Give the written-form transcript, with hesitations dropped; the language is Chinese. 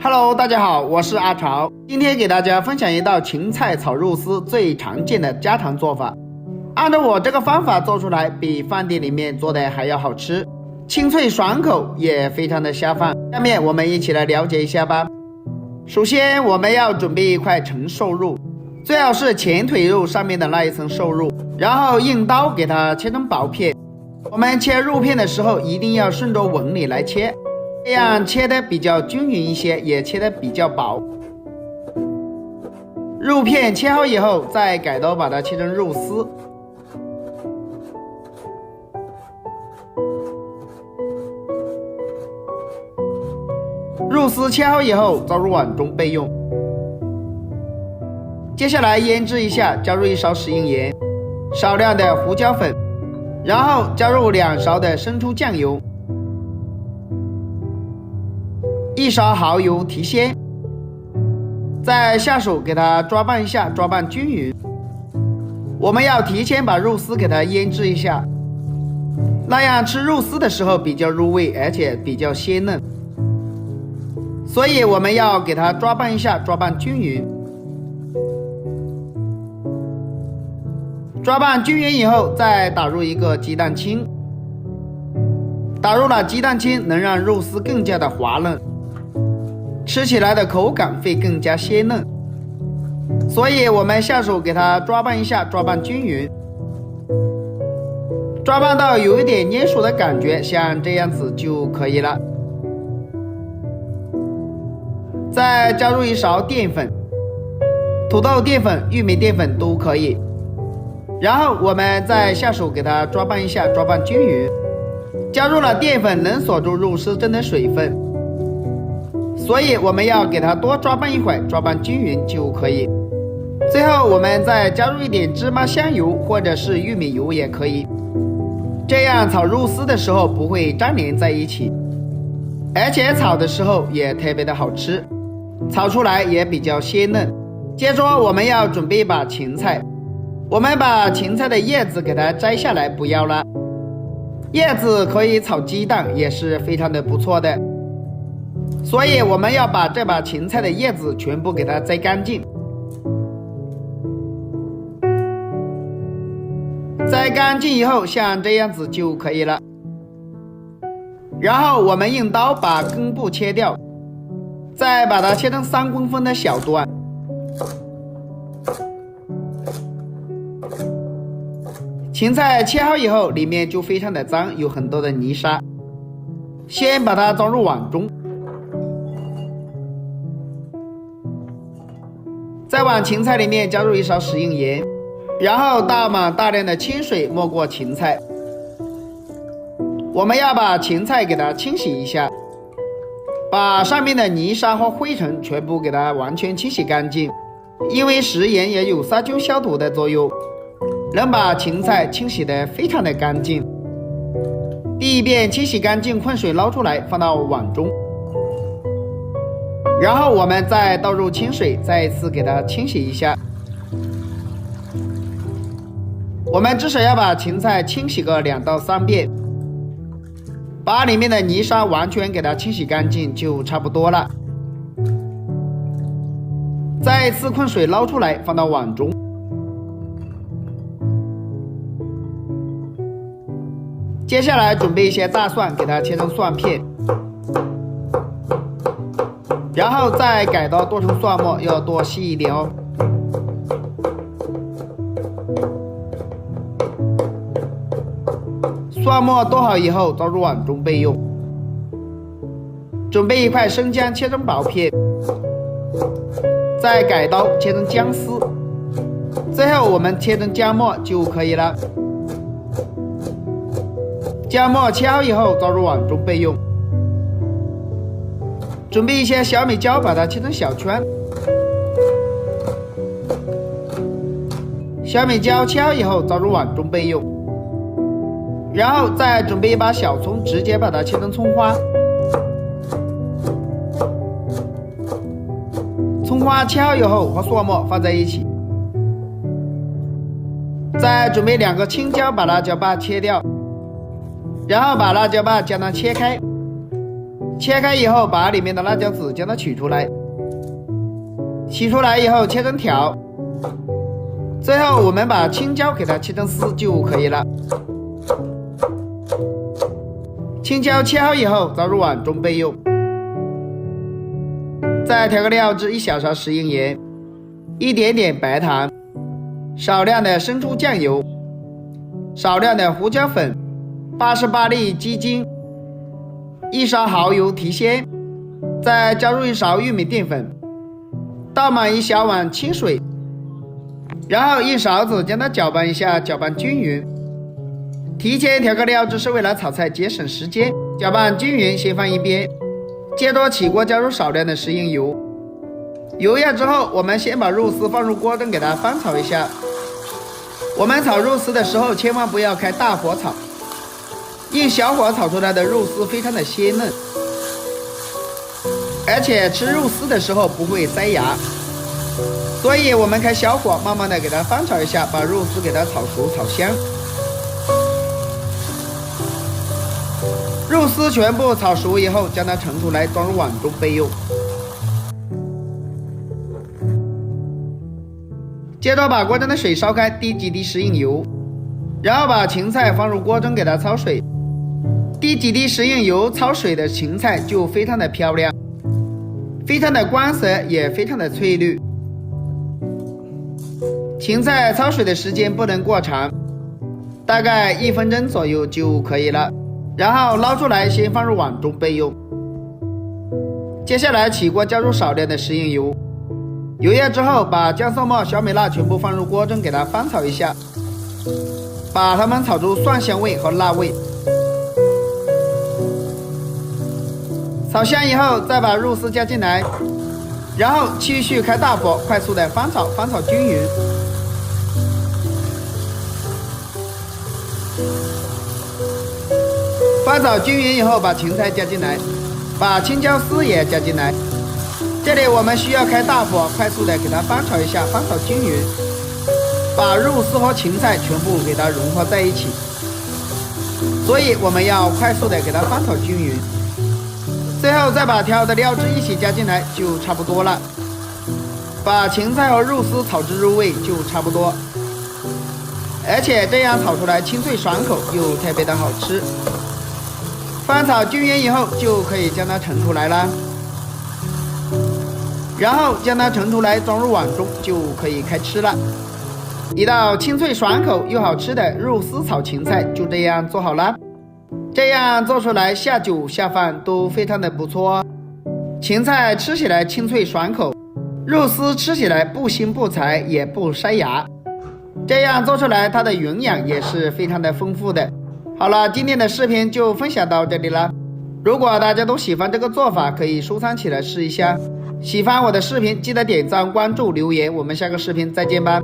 Hello， 大家好，我是阿潮，今天给大家分享一道芹菜炒肉丝最常见的家常做法。按照我这个方法做出来，比饭店里面做的还要好吃，清脆爽口，也非常的下饭。下面我们一起来了解一下吧。首先我们要准备一块陈瘦肉，最好是前腿肉上面的那一层瘦肉，然后用刀给它切成薄片。我们切肉片的时候一定要顺着纹理来切，这样切的比较均匀一些，也切的比较薄。肉片切好以后，再改刀把它切成肉丝。肉丝切好以后，倒入碗中备用。接下来腌制一下，加入1勺食用盐，少量的胡椒粉，然后加入2勺的生抽酱油，1勺蚝油提鲜，再下手给它抓拌一下，抓拌均匀。我们要提前把肉丝给它腌制一下，那样吃肉丝的时候比较入味，而且比较鲜嫩。所以我们要给它抓拌一下，抓拌均匀。抓拌均匀以后，再打入一个鸡蛋清。打入了鸡蛋清，能让肉丝更加的滑嫩，吃起来的口感会更加鲜嫩。所以我们下手给它抓拌一下，抓拌均匀。抓拌到有一点粘熟的感觉，像这样子就可以了。再加入1勺淀粉，土豆淀粉、玉米淀粉都可以。然后我们再下手给它抓拌一下，抓拌均匀。加入了淀粉能锁住肉丝中的水分，所以我们要给它多抓拌一会儿，抓拌均匀就可以。最后我们再加入一点芝麻香油或者是玉米油也可以，这样炒肉丝的时候不会粘连在一起，而且炒的时候也特别的好吃，炒出来也比较鲜嫩。接着我们要准备一把芹菜，我们把芹菜的叶子给它摘下来，不要了。叶子可以炒鸡蛋，也是非常的不错的。所以我们要把这把芹菜的叶子全部给它摘干净。摘干净以后，像这样子就可以了。然后我们用刀把根部切掉，再把它切成3公分的小段。芹菜切好以后，里面就非常的脏，有很多的泥沙。先把它装入碗中，再往芹菜里面加入1勺食用盐，然后倒满大量的清水没过芹菜。我们要把芹菜给它清洗一下，把上面的泥沙和灰尘全部给它完全清洗干净，因为食盐也有杀菌消毒的作用，能把芹菜清洗得非常的干净。第一遍清洗干净，困水捞出来放到碗中，然后我们再倒入清水，再一次给它清洗一下。我们至少要把芹菜清洗个2到3遍，把里面的泥沙完全给它清洗干净就差不多了。再一次困水捞出来放到碗中。接下来准备一些大蒜，给它切成蒜片，然后再改刀剁成蒜末，要剁细一点哦。蒜末剁好以后倒入碗中备用。准备一块生姜，切成薄片，再改刀切成姜丝，最后我们切成姜末就可以了。姜末切好以后倒入碗中备用。准备一些小米椒，把它切成小圈。小米椒切好以后倒入碗中备用。然后再准备一把小葱，直接把它切成葱花。葱花切好以后和蒜末放在一起。再准备2个青椒，把辣椒瓣切掉，然后把辣椒瓣将它切开，切开以后，把里面的辣椒籽将它取出来，取出来以后切成条，最后我们把青椒给它切成丝就可以了。青椒切好以后，倒入碗中备用。再调个料至1小勺食用盐，一点点白糖，少量的生抽酱油，少量的胡椒粉，88粒鸡精，1勺蚝油提鲜，再加入1勺玉米淀粉，倒满1小碗清水，然后用勺子将它搅拌一下，搅拌均匀。提前调个料汁是为了炒菜节省时间，搅拌均匀先放一边。接着起锅加入少量的食用油，油热之后，我们先把肉丝放入锅中给它翻炒一下。我们炒肉丝的时候千万不要开大火炒，用小火炒出来的肉丝非常的鲜嫩，而且吃肉丝的时候不会塞牙，所以我们开小火慢慢的给它翻炒一下，把肉丝给它炒熟炒香。肉丝全部炒熟以后，将它盛出来，装入碗中备用。接着把锅中的水烧开，滴几滴食用油，然后把芹菜放入锅中给它焯水。滴几滴食用油焯水的芹菜就非常的漂亮，非常的光泽，也非常的翠绿。芹菜焯水的时间不能过长，大概1分钟左右就可以了。然后捞出来，先放入碗中备用。接下来起锅加入少量的食用油，油热之后，把姜蒜末、小米辣全部放入锅中给它翻炒一下，把它们炒出蒜香味和辣味。炒香以后，再把肉丝加进来，然后继续开大火，快速的翻炒，翻炒均匀。翻炒均匀以后，把芹菜加进来，把青椒丝也加进来。这里我们需要开大火，快速的给它翻炒一下，翻炒均匀，把肉丝和芹菜全部给它融合在一起。所以我们要快速的给它翻炒均匀。最后再把调好的料汁一起加进来，就差不多了。把芹菜和肉丝炒至入味就差不多，而且这样炒出来清脆爽口又特别的好吃。翻炒均匀以后，就可以将它盛出来了，然后将它盛出来装入碗中，就可以开吃了。一道清脆爽口又好吃的肉丝炒芹菜就这样做好了。这样做出来下酒下饭都非常的不错。芹菜吃起来清脆爽口，肉丝吃起来不腥不柴也不塞牙，这样做出来它的营养也是非常的丰富的。好了，今天的视频就分享到这里了。如果大家都喜欢这个做法，可以收藏起来试一下。喜欢我的视频记得点赞、关注、留言，我们下个视频再见吧。